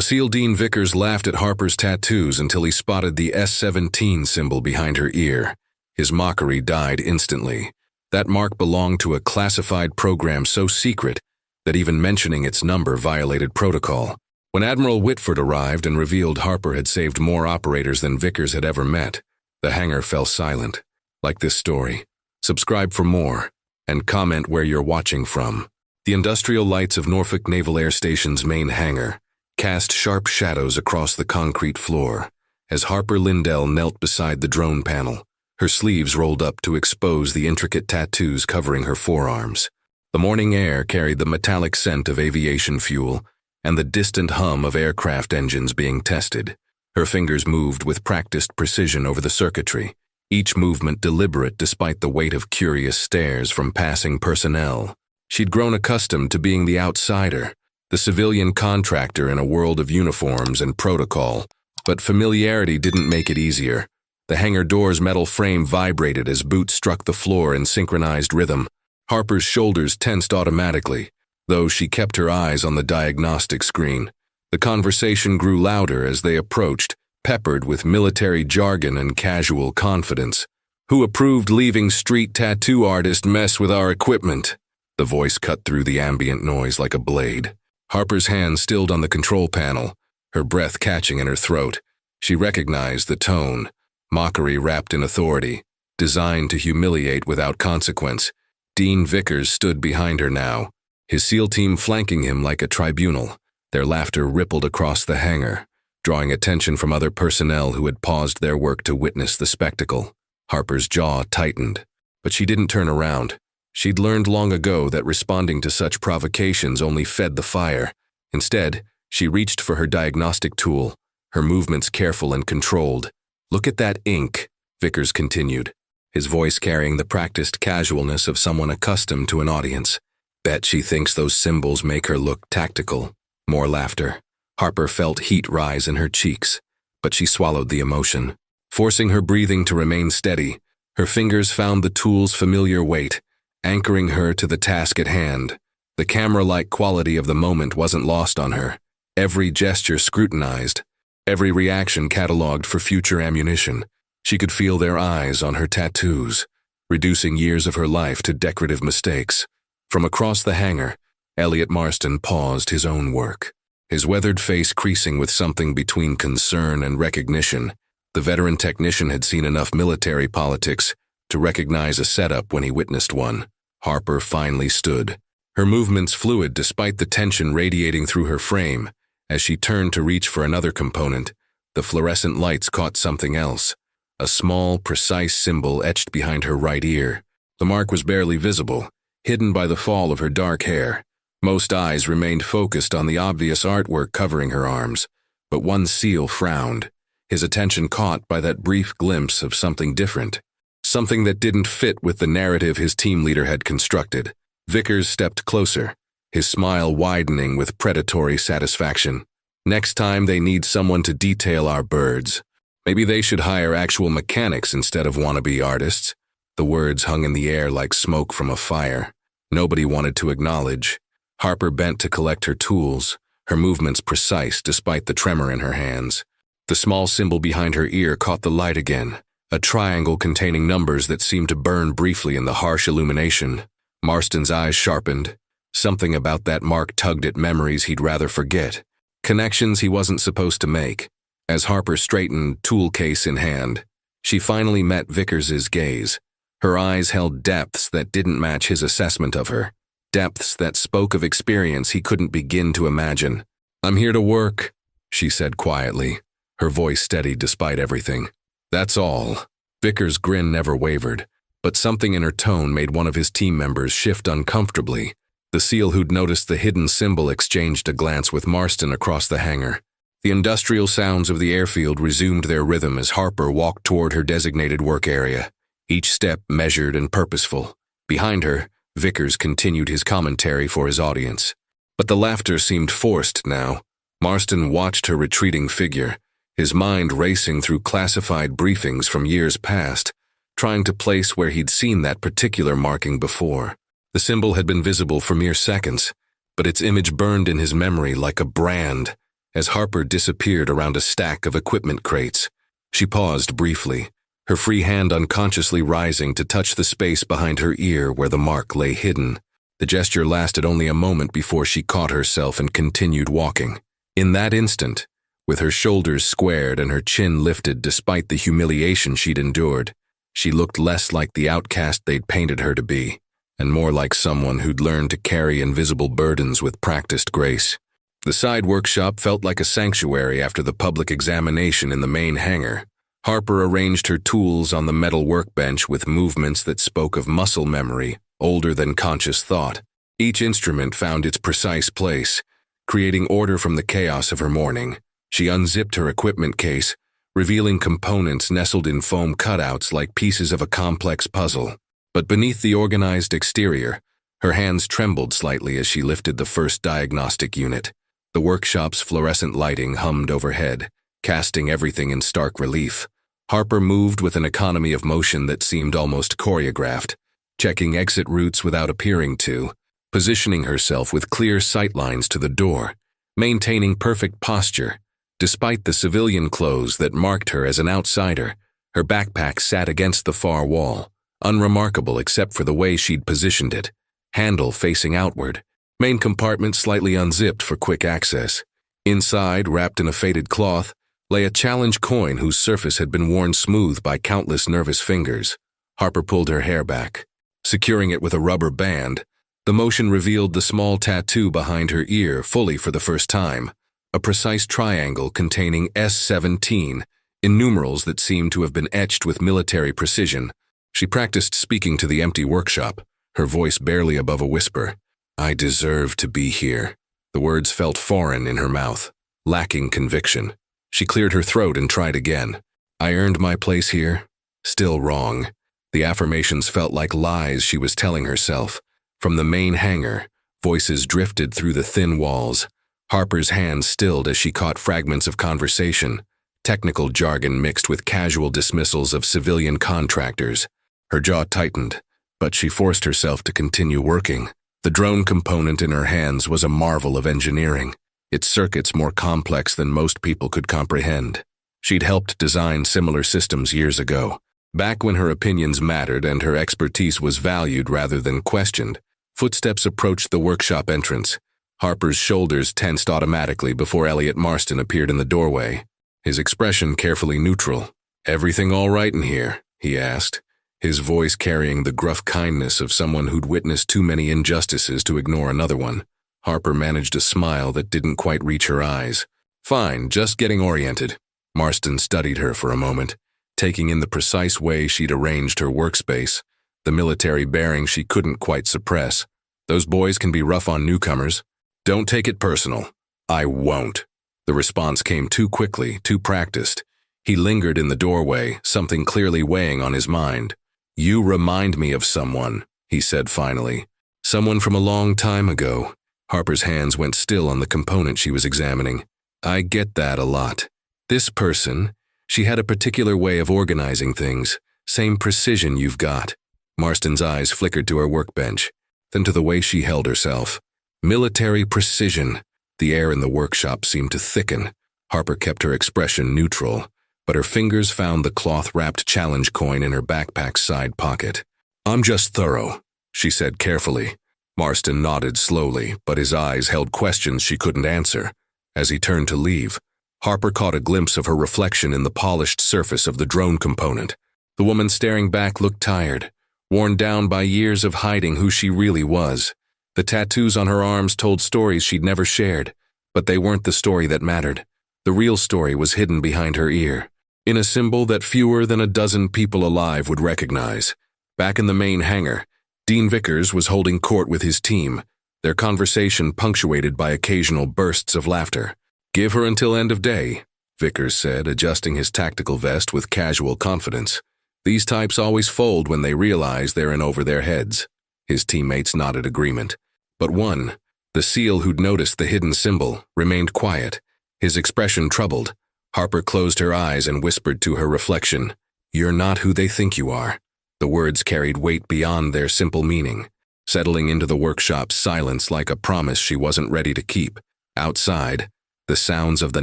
SEAL Dean Vickers laughed at Harper's tattoos until he spotted the S-17 symbol behind her ear. His mockery died instantly. That mark belonged to a classified program so secret that even mentioning its number violated protocol. When Admiral Whitford arrived and revealed Harper had saved more operators than Vickers had ever met, the hangar fell silent. Like this story. Subscribe for more, and comment where you're watching from. The industrial lights of Norfolk Naval Air Station's main hangar cast sharp shadows across the concrete floor as Harper Lindell knelt beside the drone panel, her sleeves rolled up to expose the intricate tattoos covering her forearms. The morning air carried the metallic scent of aviation fuel and the distant hum of aircraft engines being tested. Her fingers moved with practiced precision over the circuitry, each movement deliberate despite the weight of curious stares from passing personnel. She'd grown accustomed to being the outsider, the civilian contractor in a world of uniforms and protocol, but familiarity didn't make it easier. The hangar door's metal frame vibrated as boots struck the floor in synchronized rhythm. Harper's shoulders tensed automatically, though she kept her eyes on the diagnostic screen. The conversation grew louder as they approached, peppered with military jargon and casual confidence. "Who approved leaving street tattoo artist mess with our equipment?" The voice cut through the ambient noise like a blade. Harper's hand stilled on the control panel, her breath catching in her throat. She recognized the tone, mockery wrapped in authority, designed to humiliate without consequence. Dean Vickers stood behind her now, his SEAL team flanking him like a tribunal. Their laughter rippled across the hangar, drawing attention from other personnel who had paused their work to witness the spectacle. Harper's jaw tightened, but she didn't turn around. She'd learned long ago that responding to such provocations only fed the fire. Instead, she reached for her diagnostic tool, her movements careful and controlled. "Look at that ink," Vickers continued, his voice carrying the practiced casualness of someone accustomed to an audience. "Bet she thinks those symbols make her look tactical." More laughter. Harper felt heat rise in her cheeks, but she swallowed the emotion. Forcing her breathing to remain steady, her fingers found the tool's familiar weight, anchoring her to the task at hand. The camera-like quality of the moment wasn't lost on her. Every gesture scrutinized, every reaction cataloged for future ammunition. She could feel their eyes on her tattoos, reducing years of her life to decorative mistakes. From across the hangar, Elliot Marston paused his own work, his weathered face creasing with something between concern and recognition. The veteran technician had seen enough military politics to recognize a setup when he witnessed one. Harper finally stood, her movements fluid despite the tension radiating through her frame. As she turned to reach for another component, the fluorescent lights caught something else, a small, precise symbol etched behind her right ear. The mark was barely visible, hidden by the fall of her dark hair. Most eyes remained focused on the obvious artwork covering her arms, but one SEAL frowned, his attention caught by that brief glimpse of something different. Something that didn't fit with the narrative his team leader had constructed. Vickers stepped closer, his smile widening with predatory satisfaction. "Next time they need someone to detail our birds. Maybe they should hire actual mechanics instead of wannabe artists." The words hung in the air like smoke from a fire. Nobody wanted to acknowledge. Harper bent to collect her tools, her movements precise despite the tremor in her hands. The small symbol behind her ear caught the light again, a triangle containing numbers that seemed to burn briefly in the harsh illumination. Marston's eyes sharpened. Something about that mark tugged at memories he'd rather forget, connections he wasn't supposed to make. As Harper straightened, tool case in hand, she finally met Vickers's gaze. Her eyes held depths that didn't match his assessment of her, depths that spoke of experience he couldn't begin to imagine. "I'm here to work," she said quietly, her voice steady despite everything. "That's all." Vickers' grin never wavered, but something in her tone made one of his team members shift uncomfortably. The SEAL who'd noticed the hidden symbol exchanged a glance with Marston across the hangar. The industrial sounds of the airfield resumed their rhythm as Harper walked toward her designated work area, each step measured and purposeful. Behind her, Vickers continued his commentary for his audience. But the laughter seemed forced now. Marston watched her retreating figure, his mind racing through classified briefings from years past, trying to place where he'd seen that particular marking before. The symbol had been visible for mere seconds, but its image burned in his memory like a brand, as Harper disappeared around a stack of equipment crates. She paused briefly, her free hand unconsciously rising to touch the space behind her ear where the mark lay hidden. The gesture lasted only a moment before she caught herself and continued walking. In that instant, with her shoulders squared and her chin lifted despite the humiliation she'd endured, she looked less like the outcast they'd painted her to be, and more like someone who'd learned to carry invisible burdens with practiced grace. The side workshop felt like a sanctuary after the public examination in the main hangar. Harper arranged her tools on the metal workbench with movements that spoke of muscle memory, older than conscious thought. Each instrument found its precise place, creating order from the chaos of her morning. She unzipped her equipment case, revealing components nestled in foam cutouts like pieces of a complex puzzle. But beneath the organized exterior, her hands trembled slightly as she lifted the first diagnostic unit. The workshop's fluorescent lighting hummed overhead, casting everything in stark relief. Harper moved with an economy of motion that seemed almost choreographed, checking exit routes without appearing to, positioning herself with clear sightlines to the door, maintaining perfect posture. Despite the civilian clothes that marked her as an outsider, her backpack sat against the far wall, unremarkable except for the way she'd positioned it, handle facing outward, main compartment slightly unzipped for quick access. Inside, wrapped in a faded cloth, lay a challenge coin whose surface had been worn smooth by countless nervous fingers. Harper pulled her hair back. Securing it with a rubber band, the motion revealed the small tattoo behind her ear fully for the first time, a precise triangle containing S-17 in numerals that seemed to have been etched with military precision. She practiced speaking to the empty workshop, her voice barely above a whisper. "I deserve to be here." The words felt foreign in her mouth, lacking conviction. She cleared her throat and tried again. "I earned my place here." Still wrong. The affirmations felt like lies she was telling herself. From the main hangar, voices drifted through the thin walls. Harper's hands stilled as she caught fragments of conversation, technical jargon mixed with casual dismissals of civilian contractors. Her jaw tightened, but she forced herself to continue working. The drone component in her hands was a marvel of engineering, its circuits more complex than most people could comprehend. She'd helped design similar systems years ago, back when her opinions mattered and her expertise was valued rather than questioned. Footsteps approached the workshop entrance. Harper's shoulders tensed automatically before Elliot Marston appeared in the doorway, his expression carefully neutral. "Everything all right in here?" he asked, his voice carrying the gruff kindness of someone who'd witnessed too many injustices to ignore another one. Harper managed a smile that didn't quite reach her eyes. "Fine, just getting oriented." Marston studied her for a moment, taking in the precise way she'd arranged her workspace, the military bearing she couldn't quite suppress. "Those boys can be rough on newcomers. Don't take it personal." "I won't." The response came too quickly, too practiced. He lingered in the doorway, something clearly weighing on his mind. "You remind me of someone," he said finally. "Someone from a long time ago." Harper's hands went still on the component she was examining. "I get that a lot. This person, she had a particular way of organizing things, same precision you've got." Marston's eyes flickered to her workbench, then to the way she held herself. Military precision. The air in the workshop seemed to thicken. Harper kept her expression neutral, but her fingers found the cloth-wrapped challenge coin in her backpack's side pocket. "I'm just thorough," she said carefully. Marston nodded slowly, but his eyes held questions she couldn't answer. As he turned to leave, Harper caught a glimpse of her reflection in the polished surface of the drone component. The woman staring back looked tired, worn down by years of hiding who she really was. The tattoos on her arms told stories she'd never shared, but they weren't the story that mattered. The real story was hidden behind her ear, in a symbol that fewer than a dozen people alive would recognize. Back in the main hangar, Dean Vickers was holding court with his team, their conversation punctuated by occasional bursts of laughter. "Give her until end of day," Vickers said, adjusting his tactical vest with casual confidence. "These types always fold when they realize they're in over their heads." His teammates nodded agreement. But one, the SEAL who'd noticed the hidden symbol, remained quiet, his expression troubled. Harper closed her eyes and whispered to her reflection, "You're not who they think you are." The words carried weight beyond their simple meaning, settling into the workshop's silence like a promise she wasn't ready to keep. Outside, The sounds of the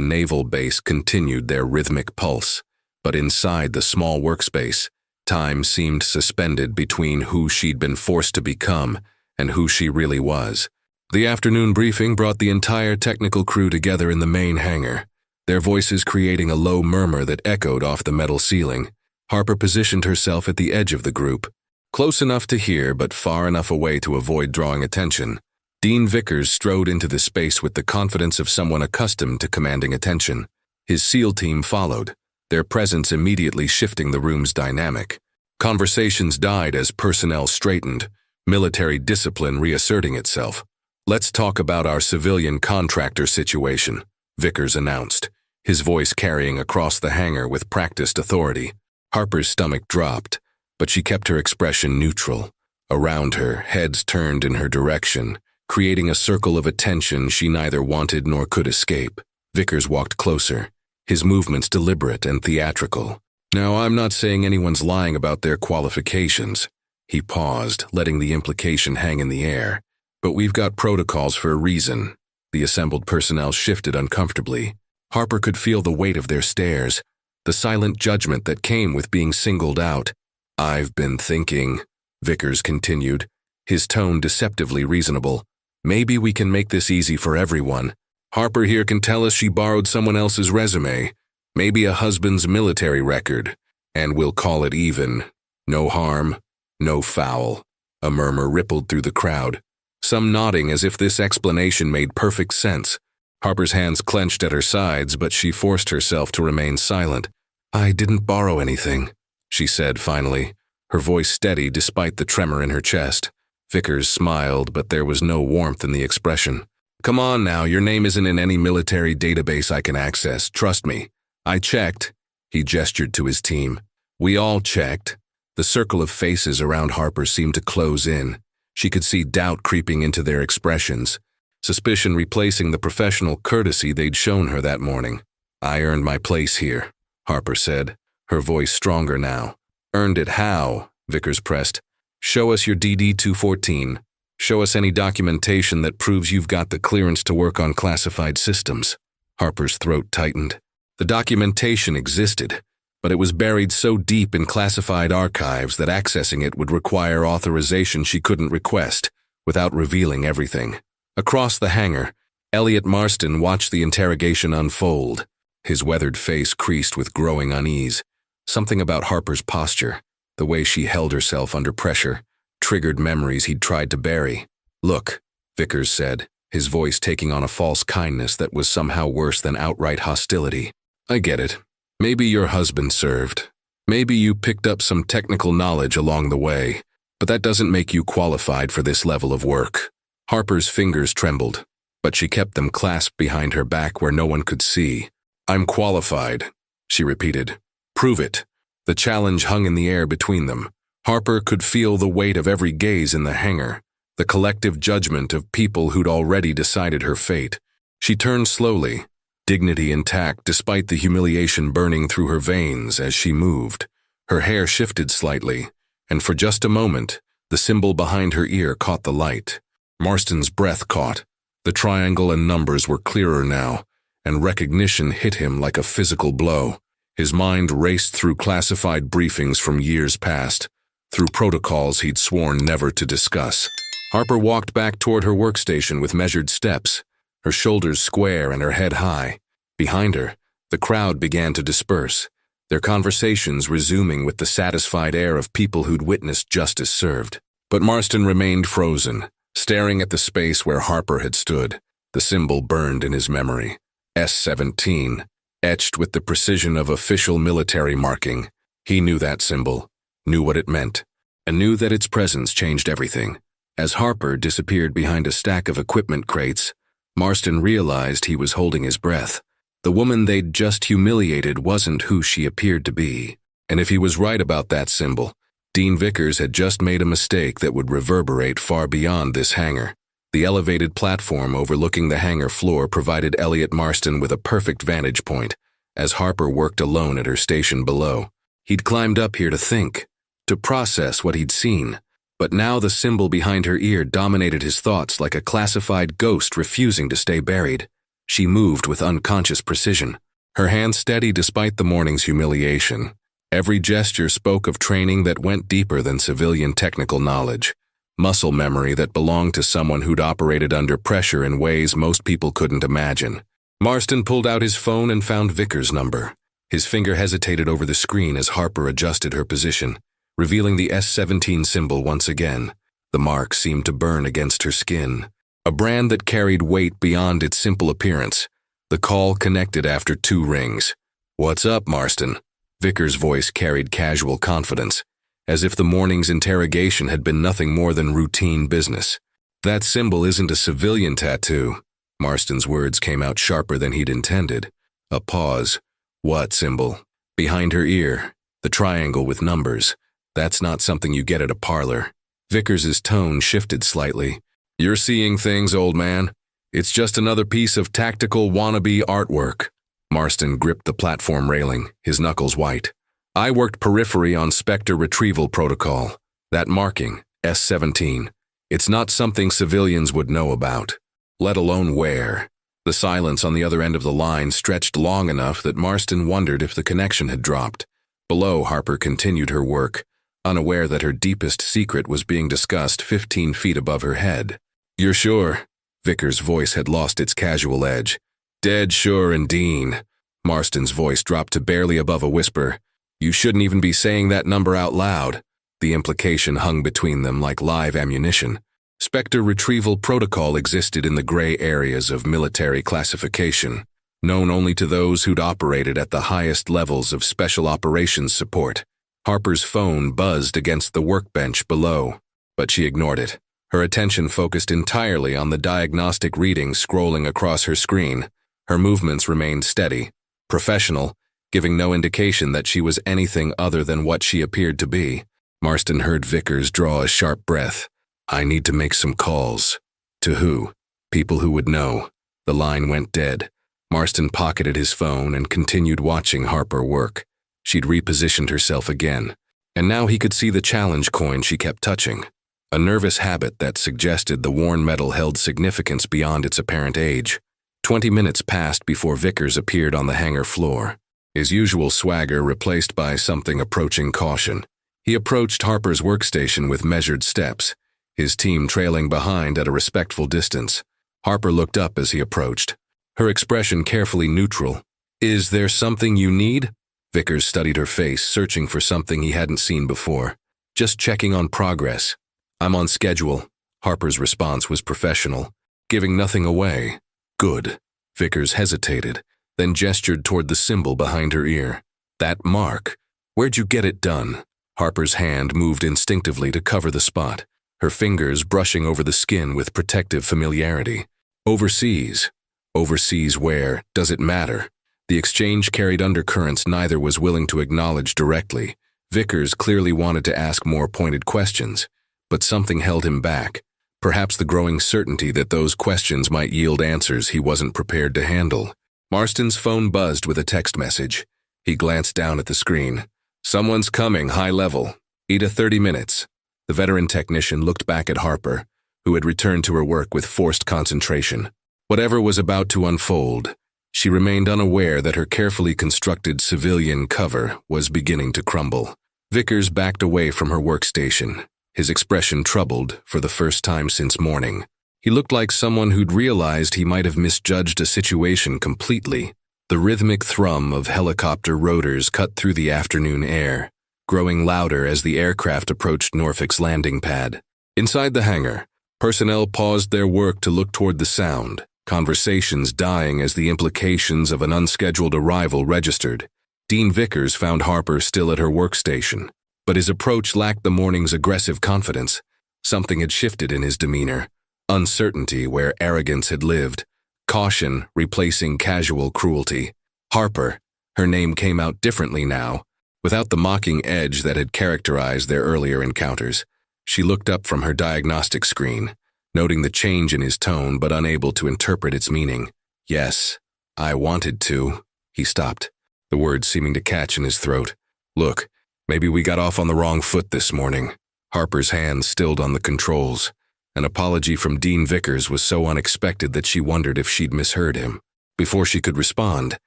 naval base continued their rhythmic pulse, but inside the small workspace, time seemed suspended between who she'd been forced to become and who she really was. The afternoon briefing brought the entire technical crew together in the main hangar, their voices creating a low murmur that echoed off the metal ceiling. Harper positioned herself at the edge of the group, close enough to hear but far enough away to avoid drawing attention. Dean Vickers strode into the space with the confidence of someone accustomed to commanding attention. His SEAL team followed, their presence immediately shifting the room's dynamic. Conversations died as personnel straightened, military discipline reasserting itself. "Let's talk about our civilian contractor situation," Vickers announced, his voice carrying across the hangar with practiced authority. Harper's stomach dropped, but she kept her expression neutral. Around her, heads turned in her direction, creating a circle of attention she neither wanted nor could escape. Vickers walked closer, his movements deliberate and theatrical. "Now, I'm not saying anyone's lying about their qualifications." He paused, letting the implication hang in the air. "But we've got protocols for a reason." The assembled personnel shifted uncomfortably. Harper could feel the weight of their stares, the silent judgment that came with being singled out. "I've been thinking," Vickers continued, his tone deceptively reasonable. "Maybe we can make this easy for everyone. Harper here can tell us she borrowed someone else's resume, maybe a husband's military record, and we'll call it even. No harm, no foul." A murmur rippled through the crowd, some nodding as if this explanation made perfect sense. Harper's hands clenched at her sides, but she forced herself to remain silent. "I didn't borrow anything," she said finally, her voice steady despite the tremor in her chest. Vickers smiled, but there was no warmth in the expression. "Come on now, your name isn't in any military database I can access, trust me. I checked." He gestured to his team. "We all checked." The circle of faces around Harper seemed to close in. She could see doubt creeping into their expressions, suspicion replacing the professional courtesy they'd shown her that morning. "I earned my place here," Harper said, her voice stronger now. "Earned it how?" Vickers pressed. "Show us your DD-214. Show us any documentation that proves you've got the clearance to work on classified systems." Harper's throat tightened. The documentation existed, but it was buried so deep in classified archives that accessing it would require authorization she couldn't request, without revealing everything. Across the hangar, Elliot Marston watched the interrogation unfold, his weathered face creased with growing unease. Something about Harper's posture, the way she held herself under pressure, triggered memories he'd tried to bury. "Look," Vickers said, his voice taking on a false kindness that was somehow worse than outright hostility. "I get it. Maybe your husband served. Maybe you picked up some technical knowledge along the way, but that doesn't make you qualified for this level of work." Harper's fingers trembled, but she kept them clasped behind her back where no one could see. "I'm qualified," she repeated. "Prove it." The challenge hung in the air between them. Harper could feel the weight of every gaze in the hangar, the collective judgment of people who'd already decided her fate. She turned slowly, dignity intact despite the humiliation burning through her veins as she moved. Her hair shifted slightly, and for just a moment, the symbol behind her ear caught the light. Marston's breath caught. The triangle and numbers were clearer now, and recognition hit him like a physical blow. His mind raced through classified briefings from years past, through protocols he'd sworn never to discuss. Harper walked back toward her workstation with measured steps, her shoulders square and her head high. Behind her, the crowd began to disperse, their conversations resuming with the satisfied air of people who'd witnessed justice served. But Marston remained frozen, staring at the space where Harper had stood. The symbol burned in his memory. S-17, etched with the precision of official military marking. He knew that symbol, knew what it meant, and knew that its presence changed everything. As Harper disappeared behind a stack of equipment crates, Marston realized he was holding his breath. The woman they'd just humiliated wasn't who she appeared to be. And if he was right about that symbol, Dean Vickers had just made a mistake that would reverberate far beyond this hangar. The elevated platform overlooking the hangar floor provided Elliot Marston with a perfect vantage point, as Harper worked alone at her station below. He'd climbed up here to think, to process what he'd seen, but now the symbol behind her ear dominated his thoughts like a classified ghost refusing to stay buried. She moved with unconscious precision, her hand steady despite the morning's humiliation. Every gesture spoke of training that went deeper than civilian technical knowledge, muscle memory that belonged to someone who'd operated under pressure in ways most people couldn't imagine. Marston pulled out his phone and found Vickers' number. His finger hesitated over the screen as Harper adjusted her position, revealing the S-17 symbol once again. The mark seemed to burn against her skin, a brand that carried weight beyond its simple appearance. The call connected after 2 rings. "What's up, Marston?" Vickers' voice carried casual confidence, as if the morning's interrogation had been nothing more than routine business. "That symbol isn't a civilian tattoo." Marston's words came out sharper than he'd intended. A pause. "What symbol?" "Behind her ear. The triangle with numbers. That's not something you get at a parlor." Vickers' tone shifted slightly. "You're seeing things, old man. It's just another piece of tactical wannabe artwork." Marston gripped the platform railing, his knuckles white. "I worked periphery on Spectre retrieval protocol. That marking, S-17. It's not something civilians would know about, let alone wear." The silence on the other end of the line stretched long enough that Marston wondered if the connection had dropped. Below, Harper continued her work, unaware that her deepest secret was being discussed 15 feet above her head. "You're sure?" Vickers' voice had lost its casual edge. "Dead sure and Dean." Marston's voice dropped to barely above a whisper. "You shouldn't even be saying that number out loud." The implication hung between them like live ammunition. Spectre retrieval protocol existed in the gray areas of military classification, known only to those who'd operated at the highest levels of special operations support. Harper's phone buzzed against the workbench below, but she ignored it. Her attention focused entirely on the diagnostic readings scrolling across her screen. Her movements remained steady, professional, giving no indication that she was anything other than what she appeared to be. Marston heard Vickers draw a sharp breath. "I need to make some calls." To who? People who would know. The line went dead. Marston pocketed his phone and continued watching Harper work. She'd repositioned herself again, and now he could see the challenge coin she kept touching, a nervous habit that suggested the worn metal held significance beyond its apparent age. 20 minutes passed before Vickers appeared on the hangar floor, his usual swagger replaced by something approaching caution. He approached Harper's workstation with measured steps, his team trailing behind at a respectful distance. Harper looked up as he approached, her expression carefully neutral. "Is there something you need?" Vickers studied her face, searching for something he hadn't seen before. "Just checking on progress." "I'm on schedule." Harper's response was professional, giving nothing away. "Good." Vickers hesitated, then gestured toward the symbol behind her ear. "That mark. Where'd you get it done?" Harper's hand moved instinctively to cover the spot, her fingers brushing over the skin with protective familiarity. "Overseas." "Overseas where? Does it matter?" The exchange carried undercurrents neither was willing to acknowledge directly. Vickers clearly wanted to ask more pointed questions, but something held him back, perhaps the growing certainty that those questions might yield answers he wasn't prepared to handle. Marston's phone buzzed with a text message. He glanced down at the screen. "Someone's coming, high level. Ida 30 minutes. The veteran technician looked back at Harper, who had returned to her work with forced concentration. Whatever was about to unfold, she remained unaware that her carefully constructed civilian cover was beginning to crumble. Vickers backed away from her workstation, his expression troubled for the first time since morning. He looked like someone who'd realized he might have misjudged a situation completely. The rhythmic thrum of helicopter rotors cut through the afternoon air, growing louder as the aircraft approached Norfolk's landing pad. Inside the hangar, personnel paused their work to look toward the sound, conversations dying as the implications of an unscheduled arrival registered. Dean Vickers found Harper still at her workstation, but his approach lacked the morning's aggressive confidence. Something had shifted in his demeanor, uncertainty where arrogance had lived, caution replacing casual cruelty. Harper, her name came out differently now, without the mocking edge that had characterized their earlier encounters. She looked up from her diagnostic screen, noting the change in his tone but unable to interpret its meaning. "Yes, I wanted to." He stopped, the words seeming to catch in his throat. "Look, maybe we got off on the wrong foot this morning." Harper's hand stilled on the controls. An apology from Dean Vickers was so unexpected that she wondered if she'd misheard him. Before she could respond,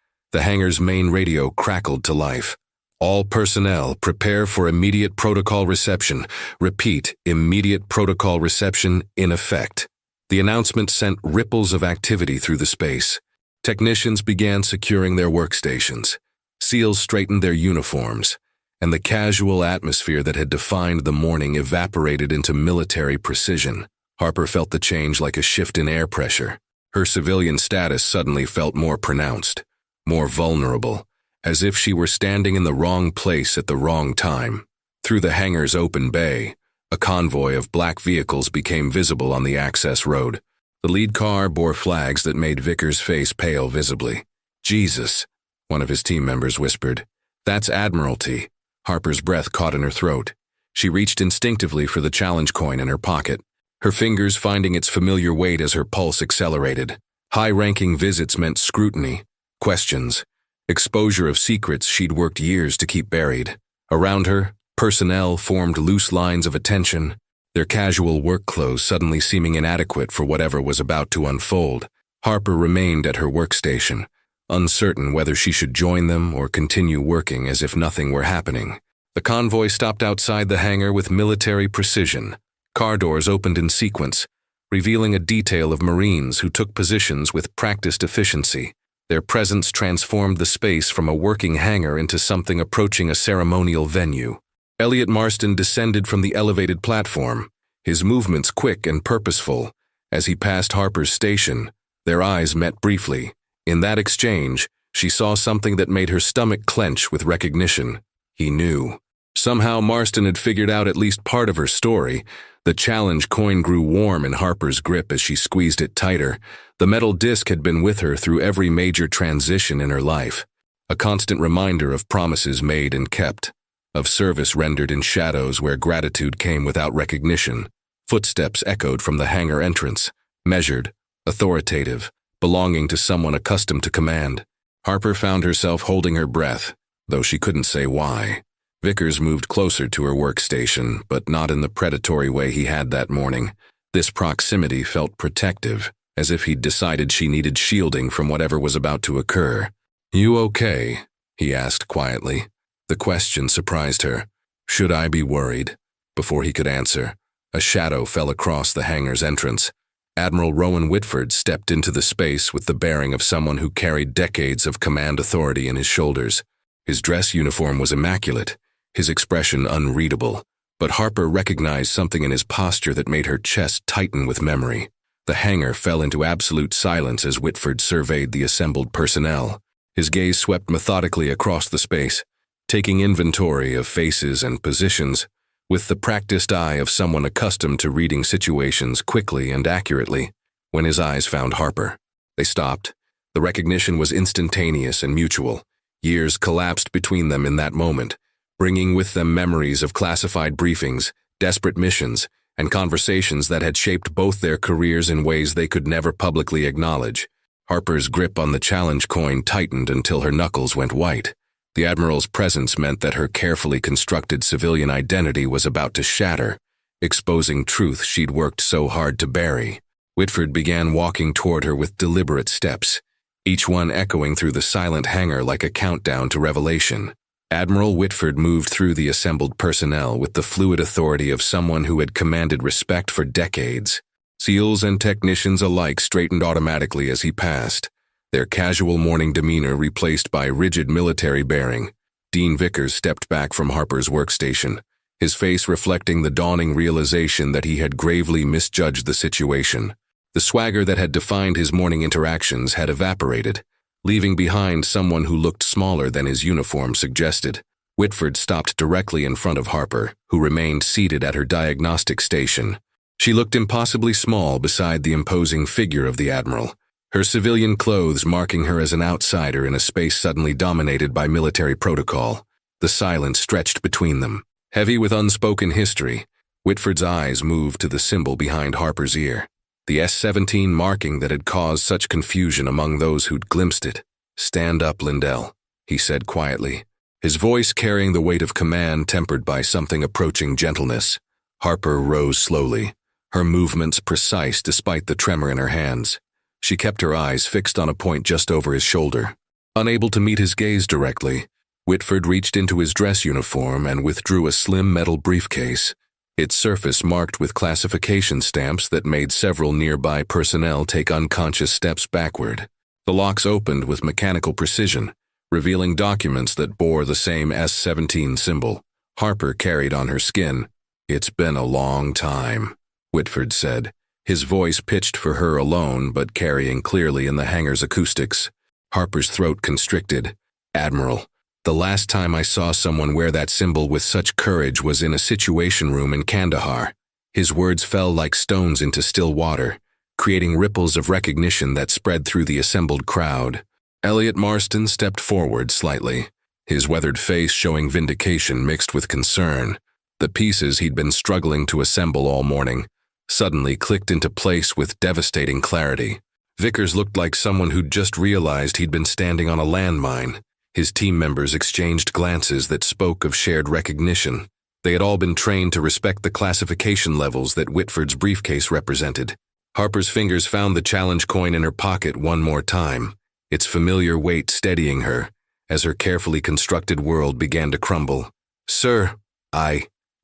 the hangar's main radio crackled to life. All personnel, prepare for immediate protocol reception. Repeat, immediate protocol reception in effect. The announcement sent ripples of activity through the space. Technicians began securing their workstations. SEALs straightened their uniforms, and the casual atmosphere that had defined the morning evaporated into military precision. Harper felt the change like a shift in air pressure. Her civilian status suddenly felt more pronounced, more vulnerable, as if she were standing in the wrong place at the wrong time. Through the hangar's open bay, a convoy of black vehicles became visible on the access road. The lead car bore flags that made Vickers' face pale visibly. "Jesus," one of his team members whispered. "That's Admiralty." Harper's breath caught in her throat. She reached instinctively for the challenge coin in her pocket, her fingers finding its familiar weight as her pulse accelerated. High-ranking visits meant scrutiny, questions, exposure of secrets she'd worked years to keep buried. Around her, personnel formed loose lines of attention, their casual work clothes suddenly seeming inadequate for whatever was about to unfold. Harper remained at her workstation, uncertain whether she should join them or continue working as if nothing were happening. The convoy stopped outside the hangar with military precision. Car doors opened in sequence, revealing a detail of Marines who took positions with practiced efficiency. Their presence transformed the space from a working hangar into something approaching a ceremonial venue. Elliot Marston descended from the elevated platform, his movements quick and purposeful. As he passed Harper's station, their eyes met briefly. In that exchange, she saw something that made her stomach clench with recognition. He knew. Somehow Marston had figured out at least part of her story. The challenge coin grew warm in Harper's grip as she squeezed it tighter. The metal disc had been with her through every major transition in her life, a constant reminder of promises made and kept, of service rendered in shadows where gratitude came without recognition. Footsteps echoed from the hangar entrance, measured, authoritative, belonging to someone accustomed to command. Harper found herself holding her breath, though she couldn't say why. Vickers moved closer to her workstation, but not in the predatory way he had that morning. This proximity felt protective, as if he'd decided she needed shielding from whatever was about to occur. "You okay?" he asked quietly. The question surprised her. Should I be worried? Before he could answer, a shadow fell across the hangar's entrance. Admiral Rowan Whitford stepped into the space with the bearing of someone who carried decades of command authority in his shoulders. His dress uniform was immaculate, his expression unreadable, but Harper recognized something in his posture that made her chest tighten with memory. The hangar fell into absolute silence as Whitford surveyed the assembled personnel. His gaze swept methodically across the space, taking inventory of faces and positions, with the practiced eye of someone accustomed to reading situations quickly and accurately. When his eyes found Harper, they stopped. The recognition was instantaneous and mutual. Years collapsed between them in that moment, bringing with them memories of classified briefings, desperate missions, and conversations that had shaped both their careers in ways they could never publicly acknowledge. Harper's grip on the challenge coin tightened until her knuckles went white. The Admiral's presence meant that her carefully constructed civilian identity was about to shatter, exposing truth she'd worked so hard to bury. Whitford began walking toward her with deliberate steps, each one echoing through the silent hangar like a countdown to revelation. Admiral Whitford moved through the assembled personnel with the fluid authority of someone who had commanded respect for decades. SEALs and technicians alike straightened automatically as he passed, their casual morning demeanor replaced by rigid military bearing. Dean Vickers stepped back from Harper's workstation, his face reflecting the dawning realization that he had gravely misjudged the situation. The swagger that had defined his morning interactions had evaporated, leaving behind someone who looked smaller than his uniform suggested. Whitford stopped directly in front of Harper, who remained seated at her diagnostic station. She looked impossibly small beside the imposing figure of the Admiral, her civilian clothes marking her as an outsider in a space suddenly dominated by military protocol. The silence stretched between them. Heavy with unspoken history, Whitford's eyes moved to the symbol behind Harper's ear, the S-17 marking that had caused such confusion among those who'd glimpsed it. "Stand up, Lindell," he said quietly, his voice carrying the weight of command tempered by something approaching gentleness. Harper rose slowly, her movements precise despite the tremor in her hands. She kept her eyes fixed on a point just over his shoulder. Unable to meet his gaze directly, Whitford reached into his dress uniform and withdrew a slim metal briefcase, its surface marked with classification stamps that made several nearby personnel take unconscious steps backward. The locks opened with mechanical precision, revealing documents that bore the same S-17 symbol Harper carried on her skin. "It's been a long time," Whitford said, his voice pitched for her alone but carrying clearly in the hangar's acoustics. Harper's throat constricted. "Admiral, the last time I saw someone wear that symbol with such courage was in a situation room in Kandahar." His words fell like stones into still water, creating ripples of recognition that spread through the assembled crowd. Elliot Marston stepped forward slightly, his weathered face showing vindication mixed with concern. The pieces he'd been struggling to assemble all morning suddenly clicked into place with devastating clarity. Vickers looked like someone who'd just realized he'd been standing on a landmine. His team members exchanged glances that spoke of shared recognition. They had all been trained to respect the classification levels that Whitford's briefcase represented. Harper's fingers found the challenge coin in her pocket one more time, its familiar weight steadying her as her carefully constructed world began to crumble. "Sir,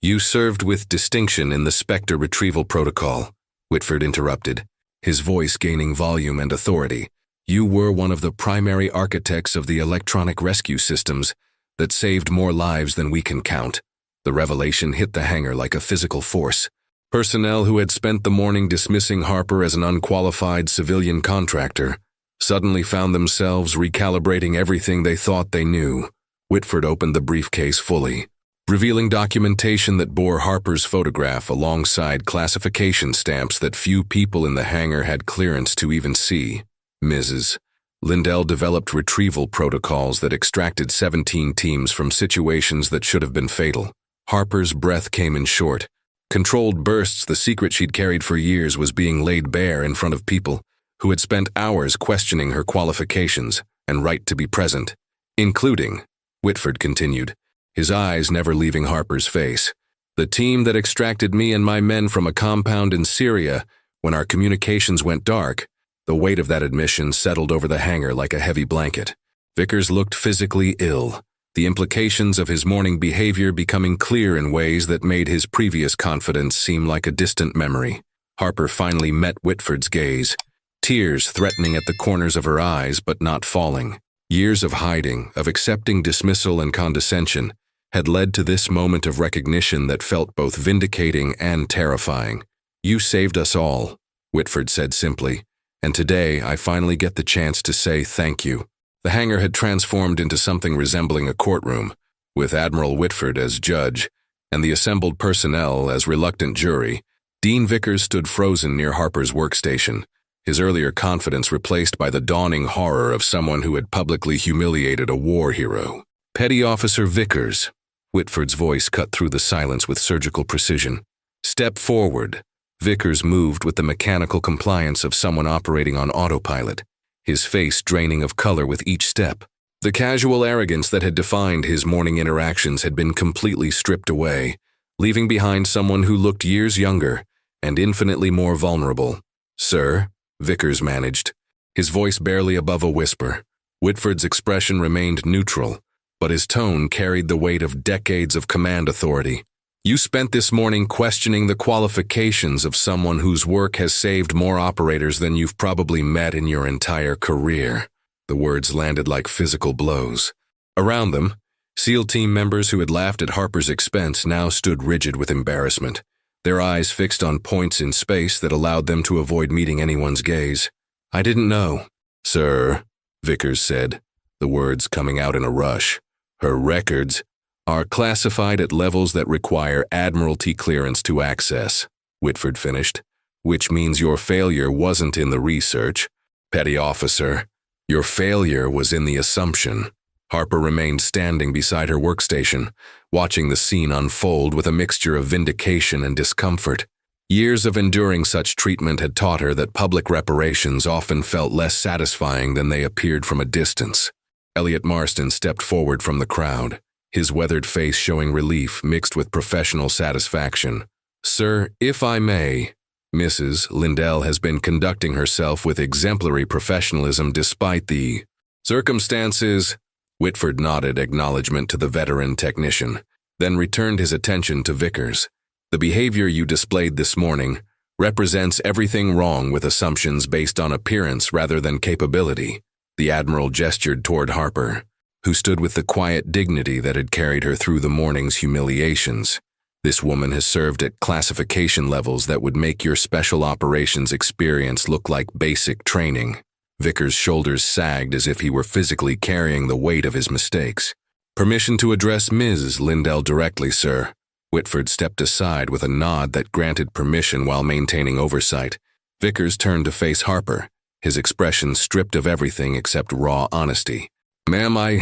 you served with distinction in the Spectre retrieval protocol," Whitford interrupted, his voice gaining volume and authority. "You were one of the primary architects of the electronic rescue systems that saved more lives than we can count." The revelation hit the hangar like a physical force. Personnel who had spent the morning dismissing Harper as an unqualified civilian contractor suddenly found themselves recalibrating everything they thought they knew. Whitford opened the briefcase fully, revealing documentation that bore Harper's photograph alongside classification stamps that few people in the hangar had clearance to even see. Mrs. Lindell developed retrieval protocols that extracted 17 teams from situations that should have been fatal. Harper's breath came in short. Controlled bursts, the secret she'd carried for years, was being laid bare in front of people who had spent hours questioning her qualifications and right to be present, including, Whitford continued, his eyes never leaving Harper's face, "the team that extracted me and my men from a compound in Syria when our communications went dark." The weight of that admission settled over the hangar like a heavy blanket. Vickers looked physically ill, the implications of his morning behavior becoming clear in ways that made his previous confidence seem like a distant memory. Harper finally met Whitford's gaze, tears threatening at the corners of her eyes but not falling. Years of hiding, of accepting dismissal and condescension, had led to this moment of recognition that felt both vindicating and terrifying. "You saved us all," Whitford said simply, "and today I finally get the chance to say thank you." The hangar had transformed into something resembling a courtroom, with Admiral Whitford as judge and the assembled personnel as reluctant jury. Dean Vickers stood frozen near Harper's workstation, his earlier confidence replaced by the dawning horror of someone who had publicly humiliated a war hero. "Petty Officer Vickers," Whitford's voice cut through the silence with surgical precision. "Step forward." Vickers moved with the mechanical compliance of someone operating on autopilot, his face draining of color with each step. The casual arrogance that had defined his morning interactions had been completely stripped away, leaving behind someone who looked years younger and infinitely more vulnerable. "Sir," Vickers managed, his voice barely above a whisper. Whitford's expression remained neutral, but his tone carried the weight of decades of command authority. "You spent this morning questioning the qualifications of someone whose work has saved more operators than you've probably met in your entire career." The words landed like physical blows. Around them, SEAL team members who had laughed at Harper's expense now stood rigid with embarrassment, their eyes fixed on points in space that allowed them to avoid meeting anyone's gaze. "I didn't know." "Sir," Vickers said, the words coming out in a rush, "her records are classified at levels that require Admiralty clearance to access," Whitford finished, "which means your failure wasn't in the research, Petty Officer. Your failure was in the assumption." Harper remained standing beside her workstation, watching the scene unfold with a mixture of vindication and discomfort. Years of enduring such treatment had taught her that public reparations often felt less satisfying than they appeared from a distance. Elliot Marston stepped forward from the crowd, his weathered face showing relief mixed with professional satisfaction. "Sir, if I may," Mrs. Lindell has been conducting herself with exemplary professionalism despite the circumstances. Whitford nodded acknowledgement to the veteran technician, then returned his attention to Vickers. The behavior you displayed this morning represents everything wrong with assumptions based on appearance rather than capability. The Admiral gestured toward Harper, who stood with the quiet dignity that had carried her through the morning's humiliations. This woman has served at classification levels that would make your special operations experience look like basic training. Vickers' shoulders sagged as if he were physically carrying the weight of his mistakes. Permission to address Ms. Lindell directly, sir. Whitford stepped aside with a nod that granted permission while maintaining oversight. Vickers turned to face Harper, his expression stripped of everything except raw honesty. Ma'am,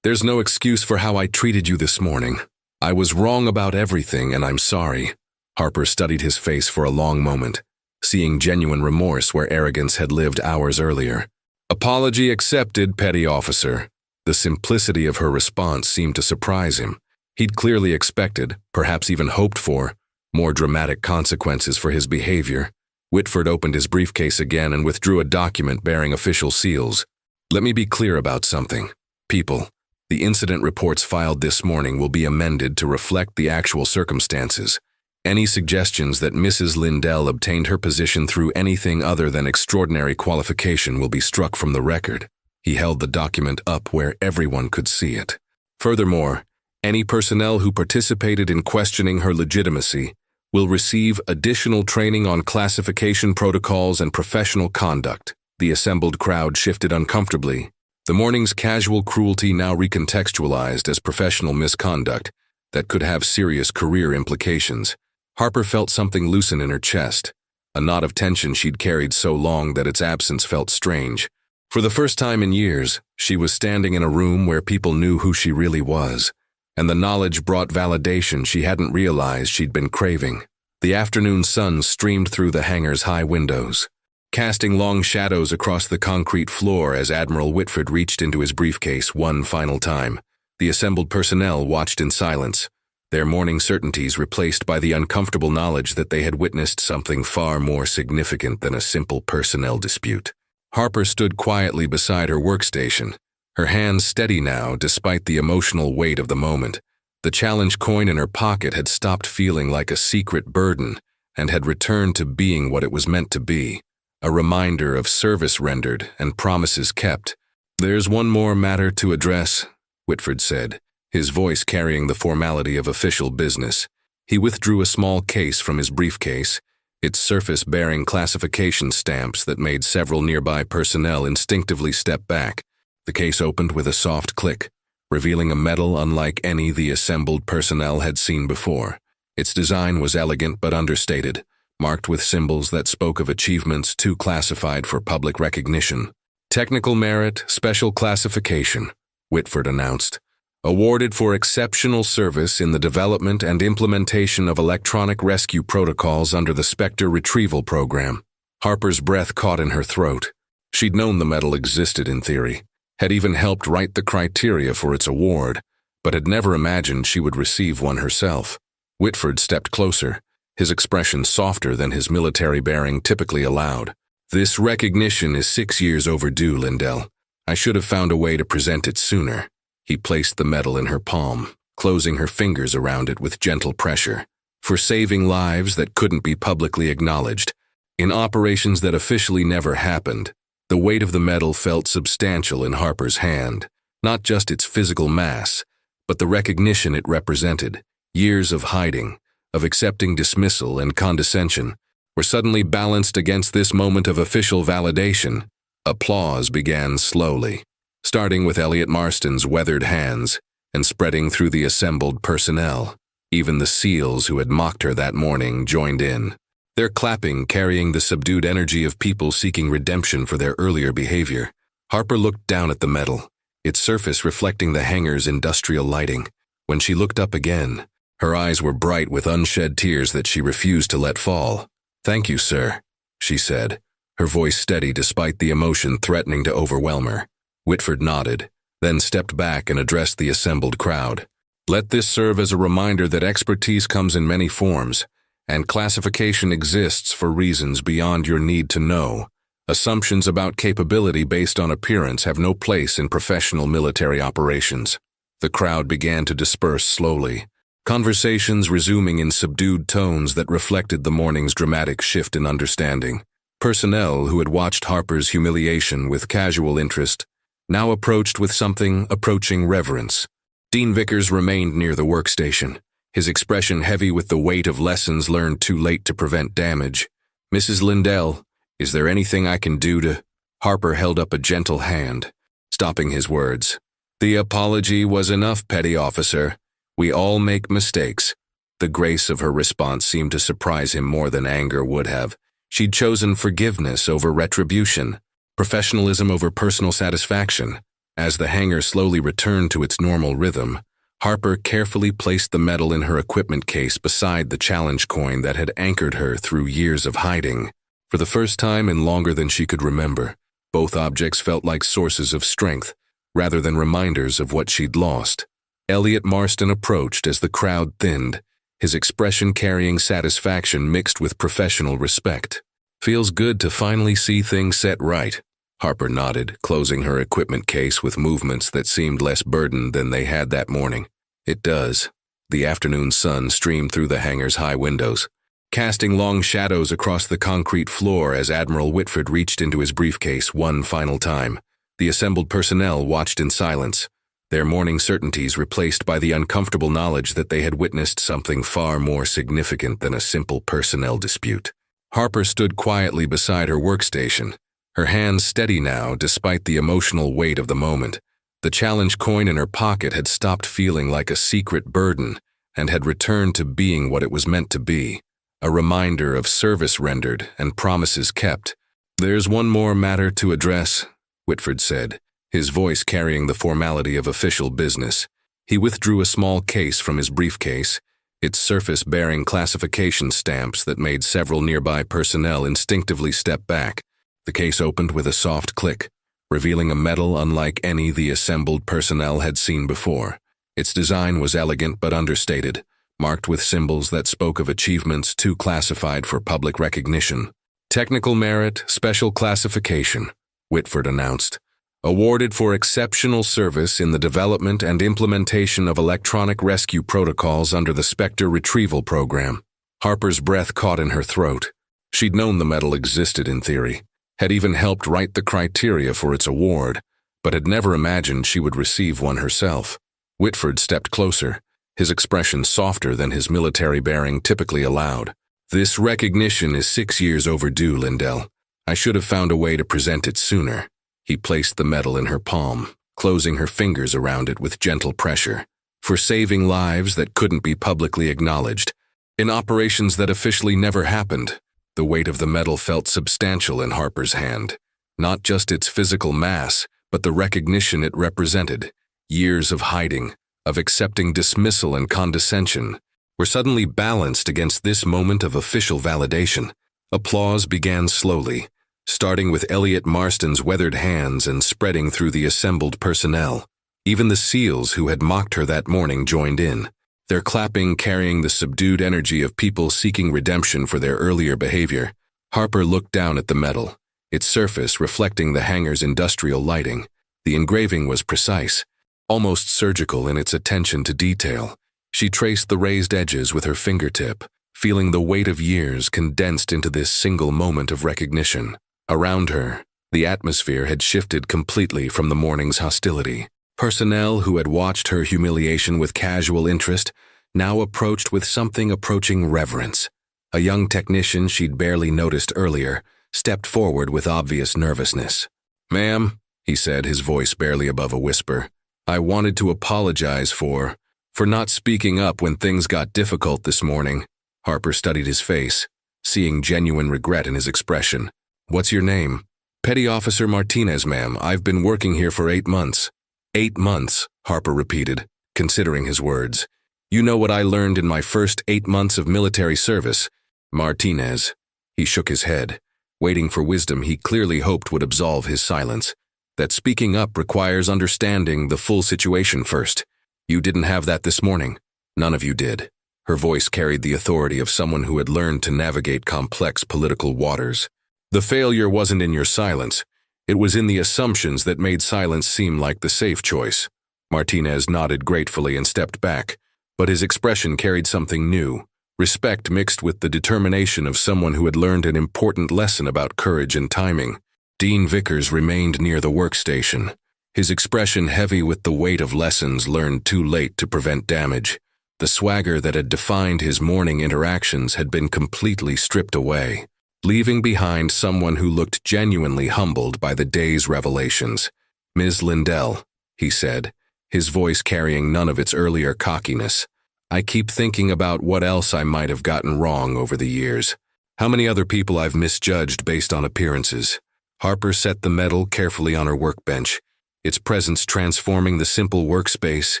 there's no excuse for how I treated you this morning. I was wrong about everything, and I'm sorry. Harper studied his face for a long moment, seeing genuine remorse where arrogance had lived hours earlier. Apology accepted, petty officer. The simplicity of her response seemed to surprise him. He'd clearly expected, perhaps even hoped for, more dramatic consequences for his behavior. Whitford opened his briefcase again and withdrew a document bearing official seals. Let me be clear about something. People, the incident reports filed this morning will be amended to reflect the actual circumstances. Any suggestions that Mrs. Lindell obtained her position through anything other than extraordinary qualification will be struck from the record. He held the document up where everyone could see it. Furthermore, any personnel who participated in questioning her legitimacy will receive additional training on classification protocols and professional conduct. The assembled crowd shifted uncomfortably. The morning's casual cruelty now recontextualized as professional misconduct that could have serious career implications. Harper felt something loosen in her chest, a knot of tension she'd carried so long that its absence felt strange. For the first time in years, she was standing in a room where people knew who she really was, and the knowledge brought validation she hadn't realized she'd been craving. The afternoon sun streamed through the hangar's high windows, casting long shadows across the concrete floor as Admiral Whitford reached into his briefcase one final time. The assembled personnel watched in silence, their morning certainties replaced by the uncomfortable knowledge that they had witnessed something far more significant than a simple personnel dispute. Harper stood quietly beside her workstation, her hands steady now despite the emotional weight of the moment. The challenge coin in her pocket had stopped feeling like a secret burden and had returned to being what it was meant to be, a reminder of service rendered and promises kept. There's one more matter to address, Whitford said, his voice carrying the formality of official business. He withdrew a small case from his briefcase, its surface bearing classification stamps that made several nearby personnel instinctively step back. The case opened with a soft click, revealing a medal unlike any the assembled personnel had seen before. Its design was elegant but understated, marked with symbols that spoke of achievements too classified for public recognition. Technical merit, special classification, Whitford announced. Awarded for exceptional service in the development and implementation of electronic rescue protocols under the Spectre Retrieval Program. Harper's breath caught in her throat. She'd known the medal existed in theory, had even helped write the criteria for its award, but had never imagined she would receive one herself. Whitford stepped closer, his expression softer than his military bearing typically allowed. This recognition is 6 years overdue, Lindell. I should have found a way to present it sooner. He placed the medal in her palm, closing her fingers around it with gentle pressure. For saving lives that couldn't be publicly acknowledged, in operations that officially never happened, the weight of the medal felt substantial in Harper's hand, not just its physical mass, but the recognition it represented. Years of hiding, of accepting dismissal and condescension, were suddenly balanced against this moment of official validation. Applause began slowly, starting with Elliot Marston's weathered hands and spreading through the assembled personnel. Even the SEALs who had mocked her that morning joined in, their clapping carrying the subdued energy of people seeking redemption for their earlier behavior. Harper looked down at the medal, its surface reflecting the hangar's industrial lighting. When she looked up again, her eyes were bright with unshed tears that she refused to let fall. "Thank you, sir," she said, her voice steady despite the emotion threatening to overwhelm her. Whitford nodded, then stepped back and addressed the assembled crowd. "Let this serve as a reminder that expertise comes in many forms, and classification exists for reasons beyond your need to know. Assumptions about capability based on appearance have no place in professional military operations. The crowd began to disperse slowly, conversations resuming in subdued tones that reflected the morning's dramatic shift in understanding. Personnel who had watched Harper's humiliation with casual interest now approached with something approaching reverence. Dean Vickers remained near the workstation, his expression heavy with the weight of lessons learned too late to prevent damage. "Mrs. Lindell, is there anything I can do to—" Harper held up a gentle hand, stopping his words. "The apology was enough, petty officer. We all make mistakes." The grace of her response seemed to surprise him more than anger would have. She'd chosen forgiveness over retribution, professionalism over personal satisfaction. As the hangar slowly returned to its normal rhythm, Harper carefully placed the medal in her equipment case beside the challenge coin that had anchored her through years of hiding. For the first time in longer than she could remember, both objects felt like sources of strength, rather than reminders of what she'd lost. Elliot Marston approached as the crowd thinned, his expression carrying satisfaction mixed with professional respect. "Feels good to finally see things set right," Harper nodded, closing her equipment case with movements that seemed less burdened than they had that morning. "It does." The afternoon sun streamed through the hangar's high windows, casting long shadows across the concrete floor as Admiral Whitford reached into his briefcase one final time. The assembled personnel watched in silence, their morning certainties replaced by the uncomfortable knowledge that they had witnessed something far more significant than a simple personnel dispute. Harper stood quietly beside her workstation, her hands steady now despite the emotional weight of the moment. The challenge coin in her pocket had stopped feeling like a secret burden and had returned to being what it was meant to be, a reminder of service rendered and promises kept. "There's one more matter to address," Whitford said, his voice carrying the formality of official business. He withdrew a small case from his briefcase, its surface bearing classification stamps that made several nearby personnel instinctively step back. The case opened with a soft click, revealing a medal unlike any the assembled personnel had seen before. Its design was elegant but understated, marked with symbols that spoke of achievements too classified for public recognition. "Technical merit, special classification," Whitford announced. "Awarded for exceptional service in the development and implementation of electronic rescue protocols under the Spectre retrieval program." Harper's breath caught in her throat. She'd known the medal existed in theory, had even helped write the criteria for its award, but had never imagined she would receive one herself. Whitford stepped closer, his expression softer than his military bearing typically allowed. "This recognition is 6 years overdue, Lindell. I should have found a way to present it sooner." He placed the medal in her palm, closing her fingers around it with gentle pressure. "For saving lives that couldn't be publicly acknowledged, in operations that officially never happened." The weight of the medal felt substantial in Harper's hand, not just its physical mass, but the recognition it represented. Years of hiding, of accepting dismissal and condescension, were suddenly balanced against this moment of official validation. Applause began slowly, starting with Elliot Marston's weathered hands and spreading through the assembled personnel. Even the SEALs who had mocked her that morning joined in, their clapping carrying the subdued energy of people seeking redemption for their earlier behavior. Harper looked down at the medal, its surface reflecting the hangar's industrial lighting. The engraving was precise, almost surgical in its attention to detail. She traced the raised edges with her fingertip, feeling the weight of years condensed into this single moment of recognition. Around her, the atmosphere had shifted completely from the morning's hostility. Personnel who had watched her humiliation with casual interest now approached with something approaching reverence. A young technician she'd barely noticed earlier stepped forward with obvious nervousness. "Ma'am," he said, his voice barely above a whisper, "I wanted to apologize for not speaking up when things got difficult this morning." Harper studied his face, seeing genuine regret in his expression. "What's your name?" "Petty Officer Martinez, ma'am. I've been working here for 8 months. 8 months, Harper repeated, considering his words. "You know what I learned in my first 8 months of military service?" "Martinez." He shook his head, waiting for wisdom he clearly hoped would absolve his silence. "That speaking up requires understanding the full situation first. You didn't have that this morning. None of you did." Her voice carried the authority of someone who had learned to navigate complex political waters. The failure wasn't in your silence. It was in the assumptions that made silence seem like the safe choice. Martinez nodded gratefully and stepped back, but his expression carried something new, respect mixed with the determination of someone who had learned an important lesson about courage and timing. Dean Vickers remained near the workstation, his expression heavy with the weight of lessons learned too late to prevent damage. The swagger that had defined his morning interactions had been completely stripped away, leaving behind someone who looked genuinely humbled by the day's revelations. "Ms. Lindell," he said, his voice carrying none of its earlier cockiness, "I keep thinking about what else I might have gotten wrong over the years. How many other people I've misjudged based on appearances." Harper set the medal carefully on her workbench, its presence transforming the simple workspace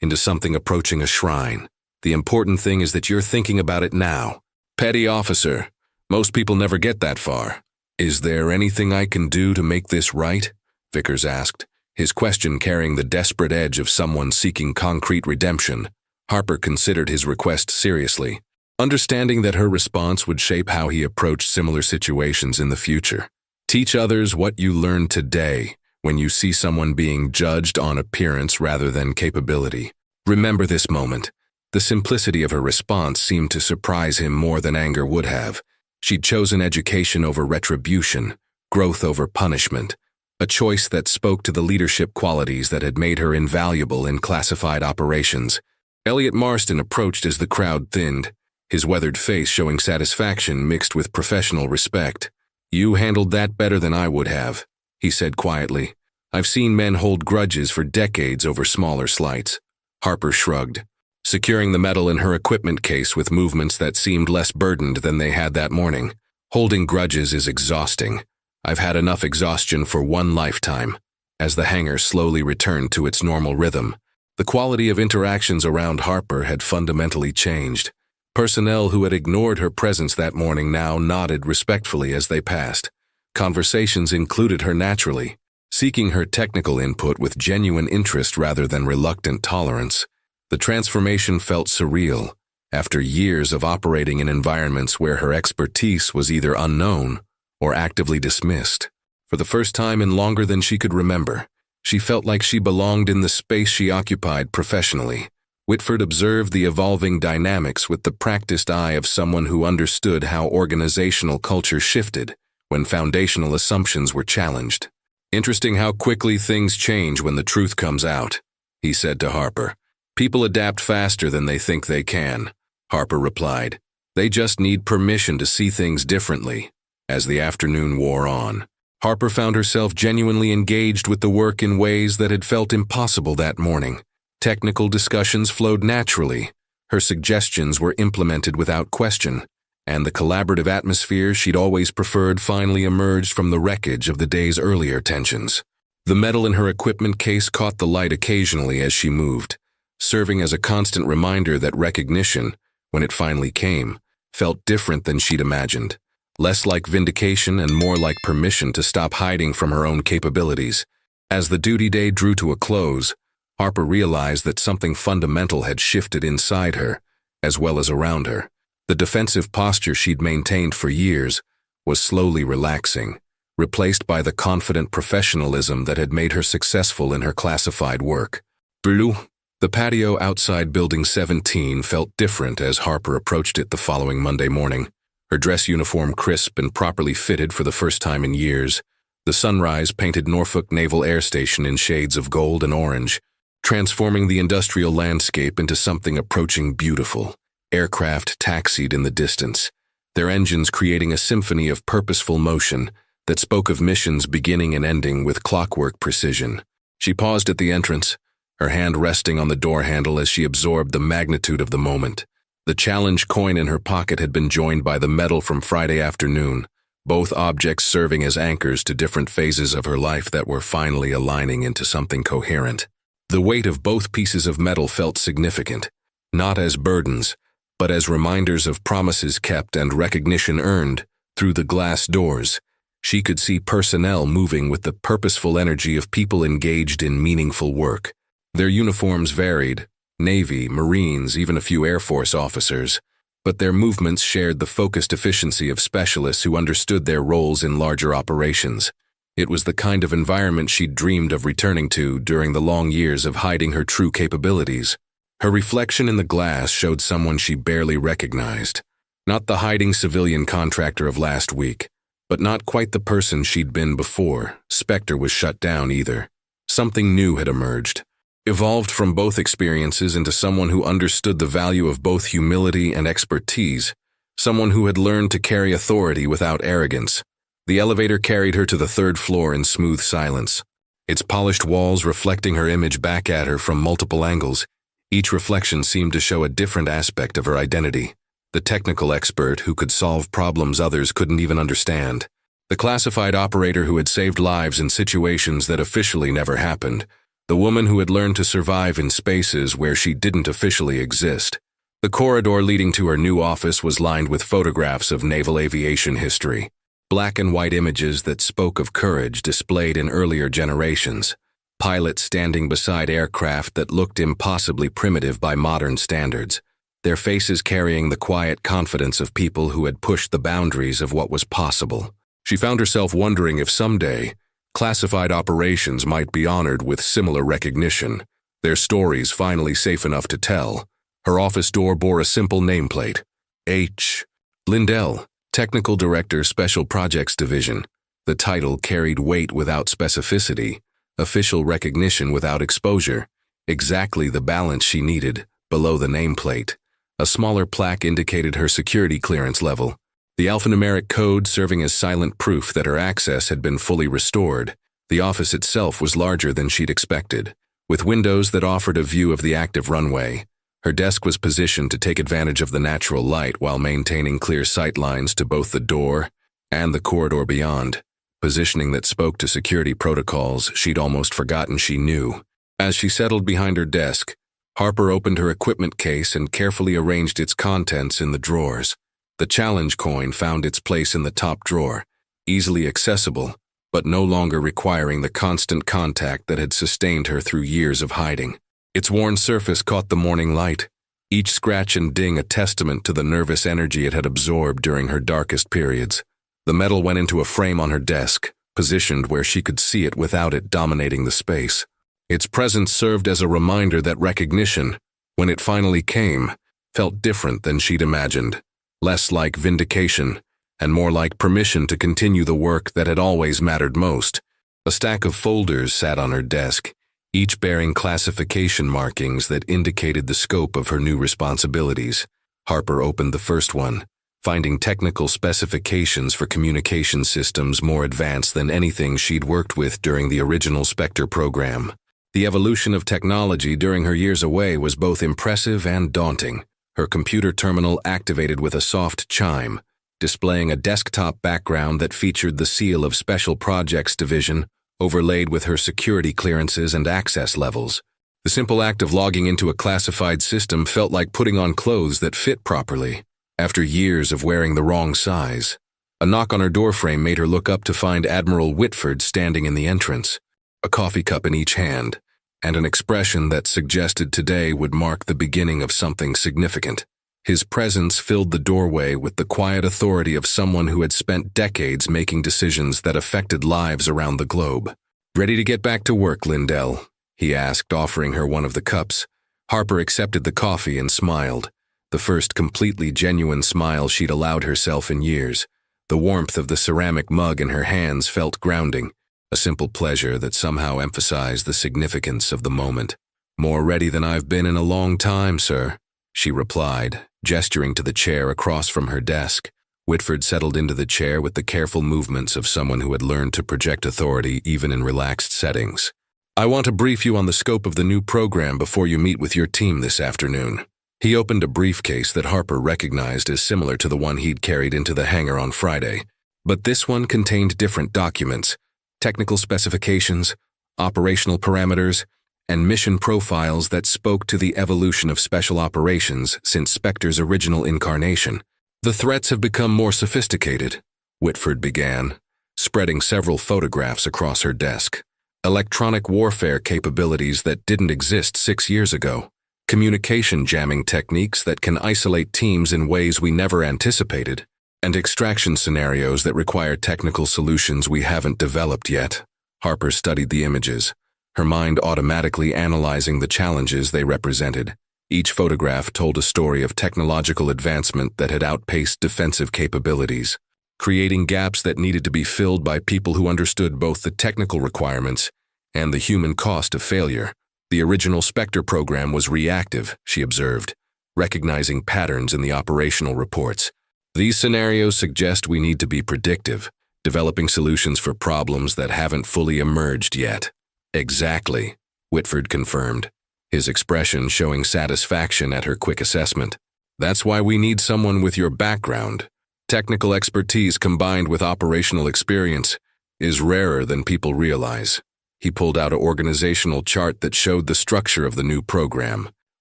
into something approaching a shrine. "The important thing is that you're thinking about it now. Petty officer, most people never get that far. Is there anything I can do to make this right?" Vickers asked, his question carrying the desperate edge of someone seeking concrete redemption. Harper considered his request seriously, understanding that her response would shape how he approached similar situations in the future. "Teach others what you learned today when you see someone being judged on appearance rather than capability. Remember this moment." The simplicity of her response seemed to surprise him more than anger would have. She'd chosen education over retribution, growth over punishment, a choice that spoke to the leadership qualities that had made her invaluable in classified operations. Elliot Marston approached as the crowd thinned, his weathered face showing satisfaction mixed with professional respect. "You handled that better than I would have," he said quietly. "I've seen men hold grudges for decades over smaller slights." Harper shrugged, securing the medal in her equipment case with movements that seemed less burdened than they had that morning. "Holding grudges is exhausting. I've had enough exhaustion for one lifetime." As the hangar slowly returned to its normal rhythm, the quality of interactions around Harper had fundamentally changed. Personnel who had ignored her presence that morning now nodded respectfully as they passed. Conversations included her naturally, seeking her technical input with genuine interest rather than reluctant tolerance. The transformation felt surreal, after years of operating in environments where her expertise was either unknown or actively dismissed. For the first time in longer than she could remember, she felt like she belonged in the space she occupied professionally. Whitford observed the evolving dynamics with the practiced eye of someone who understood how organizational culture shifted when foundational assumptions were challenged. "Interesting how quickly things change when the truth comes out," he said to Harper. "People adapt faster than they think they can," Harper replied. "They just need permission to see things differently." As the afternoon wore on, Harper found herself genuinely engaged with the work in ways that had felt impossible that morning. Technical discussions flowed naturally, her suggestions were implemented without question, and the collaborative atmosphere she'd always preferred finally emerged from the wreckage of the day's earlier tensions. The metal in her equipment case caught the light occasionally as she moved, serving as a constant reminder that recognition, when it finally came, felt different than she'd imagined, less like vindication and more like permission to stop hiding from her own capabilities. As the duty day drew to a close, Harper realized that something fundamental had shifted inside her, as well as around her. The defensive posture she'd maintained for years was slowly relaxing, replaced by the confident professionalism that had made her successful in her classified work. Blue. The patio outside Building 17 felt different as Harper approached it the following Monday morning, her dress uniform crisp and properly fitted for the first time in years. The sunrise painted Norfolk Naval Air Station in shades of gold and orange, transforming the industrial landscape into something approaching beautiful. Aircraft taxied in the distance, their engines creating a symphony of purposeful motion that spoke of missions beginning and ending with clockwork precision. She paused at the entrance, her hand resting on the door handle as she absorbed the magnitude of the moment. The challenge coin in her pocket had been joined by the medal from Friday afternoon, both objects serving as anchors to different phases of her life that were finally aligning into something coherent. The weight of both pieces of metal felt significant, not as burdens, but as reminders of promises kept and recognition earned. Through the glass doors, she could see personnel moving with the purposeful energy of people engaged in meaningful work. Their uniforms varied, Navy, Marines, even a few Air Force officers. But their movements shared the focused efficiency of specialists who understood their roles in larger operations. It was the kind of environment she'd dreamed of returning to during the long years of hiding her true capabilities. Her reflection in the glass showed someone she barely recognized. Not the hiding civilian contractor of last week, but not quite the person she'd been before. Spectre was shut down either. Something new had emerged, evolved from both experiences into someone who understood the value of both humility and expertise, someone who had learned to carry authority without arrogance. The elevator carried her to the third floor in smooth silence, its polished walls reflecting her image back at her from multiple angles. Each reflection seemed to show a different aspect of her identity. The technical expert who could solve problems others couldn't even understand. The classified operator who had saved lives in situations that officially never happened. The woman who had learned to survive in spaces where she didn't officially exist. The corridor leading to her new office was lined with photographs of naval aviation history. Black and white images that spoke of courage displayed in earlier generations. Pilots standing beside aircraft that looked impossibly primitive by modern standards, their faces carrying the quiet confidence of people who had pushed the boundaries of what was possible. She found herself wondering if someday, classified operations might be honored with similar recognition, their stories finally safe enough to tell. Her office door bore a simple nameplate. H. Lindell, Technical Director, Special Projects Division. The title carried weight without specificity, official recognition without exposure, exactly the balance she needed below the nameplate. A smaller plaque indicated her security clearance level, the alphanumeric code serving as silent proof that her access had been fully restored. The office itself was larger than she'd expected, with windows that offered a view of the active runway. Her desk was positioned to take advantage of the natural light while maintaining clear sight lines to both the door and the corridor beyond, positioning that spoke to security protocols she'd almost forgotten she knew. As she settled behind her desk, Harper opened her equipment case and carefully arranged its contents in the drawers. The challenge coin found its place in the top drawer, easily accessible, but no longer requiring the constant contact that had sustained her through years of hiding. Its worn surface caught the morning light, each scratch and ding a testament to the nervous energy it had absorbed during her darkest periods. The metal went into a frame on her desk, positioned where she could see it without it dominating the space. Its presence served as a reminder that recognition, when it finally came, felt different than she'd imagined, less like vindication, and more like permission to continue the work that had always mattered most. A stack of folders sat on her desk, each bearing classification markings that indicated the scope of her new responsibilities. Harper opened the first one, finding technical specifications for communication systems more advanced than anything she'd worked with during the original Spectre program. The evolution of technology during her years away was both impressive and daunting. Her computer terminal activated with a soft chime, displaying a desktop background that featured the seal of Special Projects Division, overlaid with her security clearances and access levels. The simple act of logging into a classified system felt like putting on clothes that fit properly, after years of wearing the wrong size. A knock on her doorframe made her look up to find Admiral Whitford standing in the entrance, a coffee cup in each hand, and an expression that suggested today would mark the beginning of something significant. His presence filled the doorway with the quiet authority of someone who had spent decades making decisions that affected lives around the globe. "Ready to get back to work, Lindell?" he asked, offering her one of the cups. Harper accepted the coffee and smiled, the first completely genuine smile she'd allowed herself in years. The warmth of the ceramic mug in her hands felt grounding, a simple pleasure that somehow emphasized the significance of the moment. "More ready than I've been in a long time, sir," she replied, gesturing to the chair across from her desk. Whitford settled into the chair with the careful movements of someone who had learned to project authority even in relaxed settings. "I want to brief you on the scope of the new program before you meet with your team this afternoon." He opened a briefcase that Harper recognized as similar to the one he'd carried into the hangar on Friday. But this one contained different documents, technical specifications, operational parameters, and mission profiles that spoke to the evolution of special operations since Spectre's original incarnation. "The threats have become more sophisticated," Whitford began, spreading several photographs across her desk. "Electronic warfare capabilities that didn't exist 6 years ago. communication jamming techniques that can isolate teams in ways we never anticipated, and extraction scenarios that require technical solutions we haven't developed yet. Harper studied the images, her mind automatically analyzing the challenges they represented. Each photograph told a story of technological advancement that had outpaced defensive capabilities, creating gaps that needed to be filled by people who understood both the technical requirements and the human cost of failure. The original Spectre program was reactive, she observed, recognizing patterns in the operational reports. These scenarios suggest we need to be predictive, developing solutions for problems that haven't fully emerged yet. Exactly, Whitford confirmed, his expression showing satisfaction at her quick assessment. That's why we need someone with your background. Technical expertise combined with operational experience is rarer than people realize. He pulled out an organizational chart that showed the structure of the new program.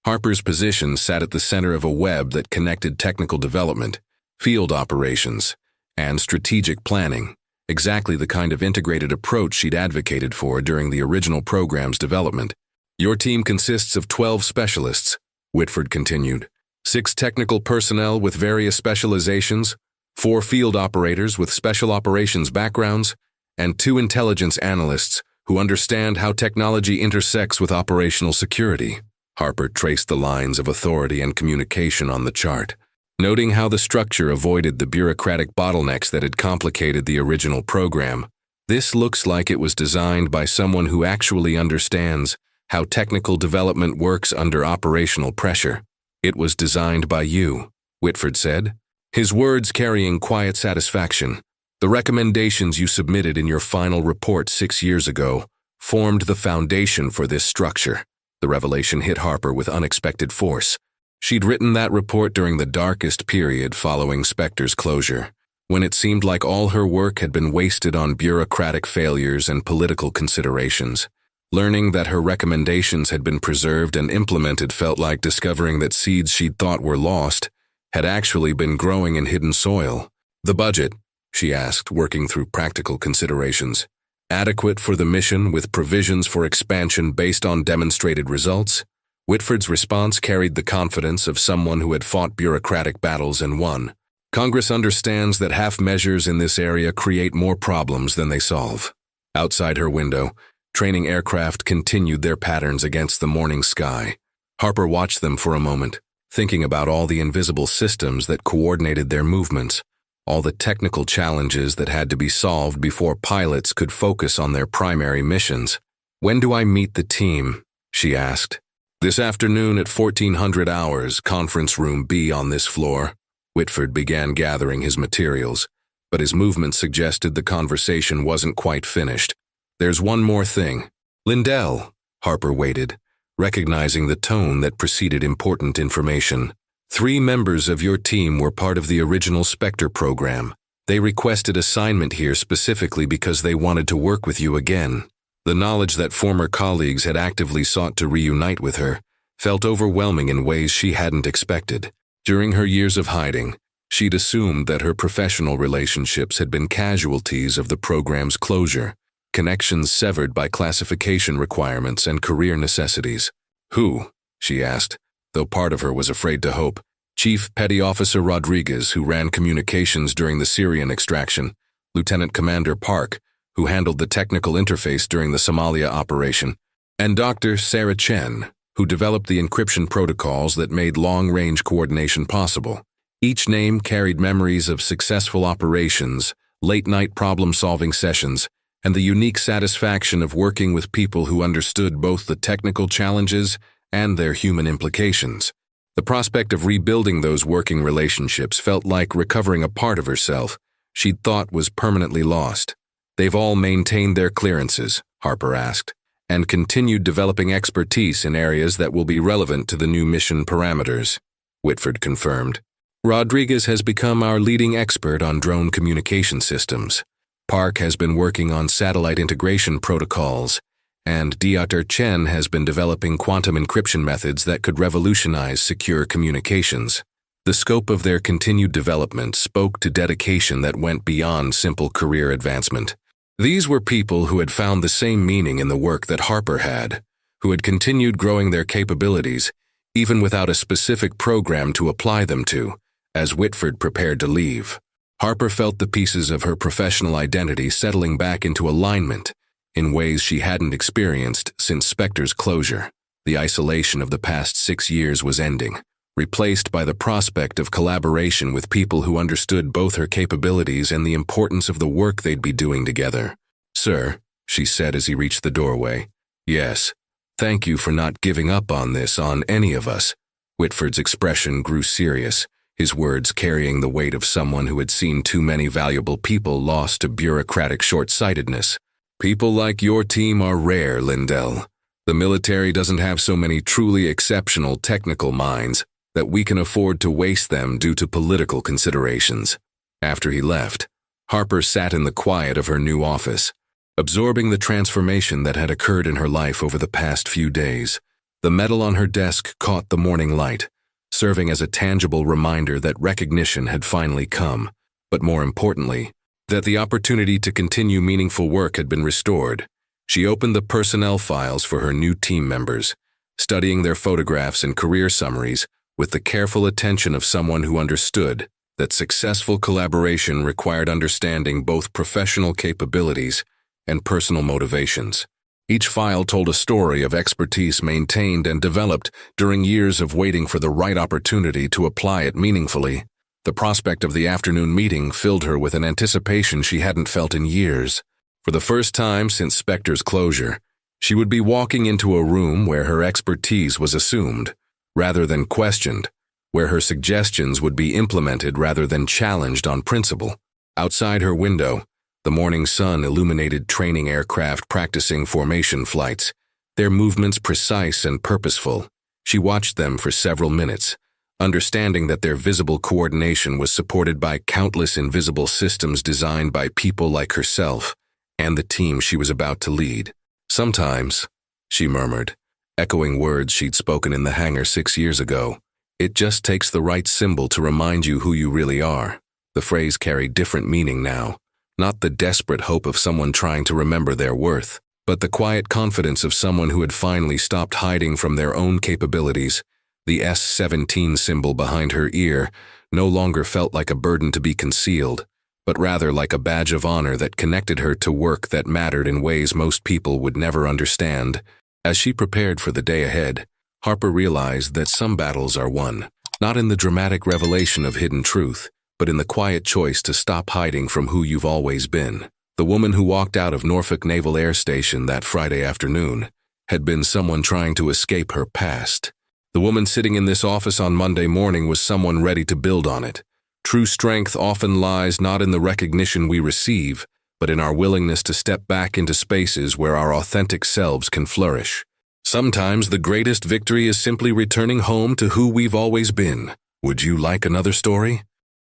Harper's position sat at the center of a web that connected technical development, field operations, and strategic planning, exactly the kind of integrated approach she'd advocated for during the original program's development. Your team consists of 12 specialists, Whitford continued, 6 technical personnel with various specializations, 4 field operators with special operations backgrounds, and 2 intelligence analysts who understand how technology intersects with operational security. Harper traced the lines of authority and communication on the chart, noting how the structure avoided the bureaucratic bottlenecks that had complicated the original program. This looks like it was designed by someone who actually understands how technical development works under operational pressure. It was designed by you, Whitford said, his words carrying quiet satisfaction. The recommendations you submitted in your final report 6 years ago formed the foundation for this structure. The revelation hit Harper with unexpected force. She'd written that report during the darkest period following Spectre's closure, when it seemed like all her work had been wasted on bureaucratic failures and political considerations. Learning that her recommendations had been preserved and implemented felt like discovering that seeds she'd thought were lost had actually been growing in hidden soil. The budget, she asked, working through practical considerations, adequate for the mission with provisions for expansion based on demonstrated results? Whitford's response carried the confidence of someone who had fought bureaucratic battles and won. Congress understands that half measures in this area create more problems than they solve. Outside her window, training aircraft continued their patterns against the morning sky. Harper watched them for a moment, thinking about all the invisible systems that coordinated their movements, all the technical challenges that had to be solved before pilots could focus on their primary missions. When do I meet the team? She asked. This afternoon at 1400 hours, conference room B on this floor. Whitford began gathering his materials, but his movement suggested the conversation wasn't quite finished. There's one more thing. Lindell, Harper waited, recognizing the tone that preceded important information. 3 members of your team were part of the original Spectre program. They requested assignment here specifically because they wanted to work with you again. The knowledge that former colleagues had actively sought to reunite with her felt overwhelming in ways she hadn't expected. During her years of hiding, she'd assumed that her professional relationships had been casualties of the program's closure, connections severed by classification requirements and career necessities. Who? She asked, though part of her was afraid to hope. Chief Petty Officer Rodriguez, who ran communications during the Syrian extraction, Lieutenant Commander Park, who handled the technical interface during the Somalia operation, and Dr. Sarah Chen, who developed the encryption protocols that made long-range coordination possible. Each name carried memories of successful operations, late-night problem-solving sessions, and the unique satisfaction of working with people who understood both the technical challenges and their human implications. The prospect of rebuilding those working relationships felt like recovering a part of herself she'd thought was permanently lost. They've all maintained their clearances, Harper asked, and continued developing expertise in areas that will be relevant to the new mission parameters, Whitford confirmed. Rodriguez has become our leading expert on drone communication systems. Park has been working on satellite integration protocols, and Dr. Chen has been developing quantum encryption methods that could revolutionize secure communications. The scope of their continued development spoke to dedication that went beyond simple career advancement. These were people who had found the same meaning in the work that Harper had, who had continued growing their capabilities, even without a specific program to apply them to, as Whitford prepared to leave. Harper felt the pieces of her professional identity settling back into alignment in ways she hadn't experienced since Spectre's closure. The isolation of the past 6 years was ending, replaced by the prospect of collaboration with people who understood both her capabilities and the importance of the work they'd be doing together. "Sir," she said as he reached the doorway. "Yes. Thank you for not giving up on this on any of us." Whitford's expression grew serious, his words carrying the weight of someone who had seen too many valuable people lost to bureaucratic short-sightedness. "People like your team are rare, Lindell. The military doesn't have so many truly exceptional technical minds that we can afford to waste them due to political considerations." After he left, Harper sat in the quiet of her new office, absorbing the transformation that had occurred in her life over the past few days. The metal on her desk caught the morning light, serving as a tangible reminder that recognition had finally come, but more importantly, that the opportunity to continue meaningful work had been restored. She opened the personnel files for her new team members, studying their photographs and career summaries with the careful attention of someone who understood that successful collaboration required understanding both professional capabilities and personal motivations. Each file told a story of expertise maintained and developed during years of waiting for the right opportunity to apply it meaningfully. The prospect of the afternoon meeting filled her with an anticipation she hadn't felt in years. For the first time since Spectre's closure, she would be walking into a room where her expertise was assumed, rather than questioned, where her suggestions would be implemented rather than challenged on principle. Outside her window, the morning sun illuminated training aircraft practicing formation flights, their movements precise and purposeful. She watched them for several minutes, understanding that their visible coordination was supported by countless invisible systems designed by people like herself and the team she was about to lead. "Sometimes," she murmured, echoing words she'd spoken in the hangar 6 years ago, "it just takes the right symbol to remind you who you really are." The phrase carried different meaning now, not the desperate hope of someone trying to remember their worth, but the quiet confidence of someone who had finally stopped hiding from their own capabilities. The S-17 symbol behind her ear no longer felt like a burden to be concealed, but rather like a badge of honor that connected her to work that mattered in ways most people would never understand. As she prepared for the day ahead, Harper realized that some battles are won, not in the dramatic revelation of hidden truth, but in the quiet choice to stop hiding from who you've always been. The woman who walked out of Norfolk Naval Air Station that Friday afternoon had been someone trying to escape her past. The woman sitting in this office on Monday morning was someone ready to build on it. True strength often lies not in the recognition we receive, but in our willingness to step back into spaces where our authentic selves can flourish. Sometimes the greatest victory is simply returning home to who we've always been. Would you like another story?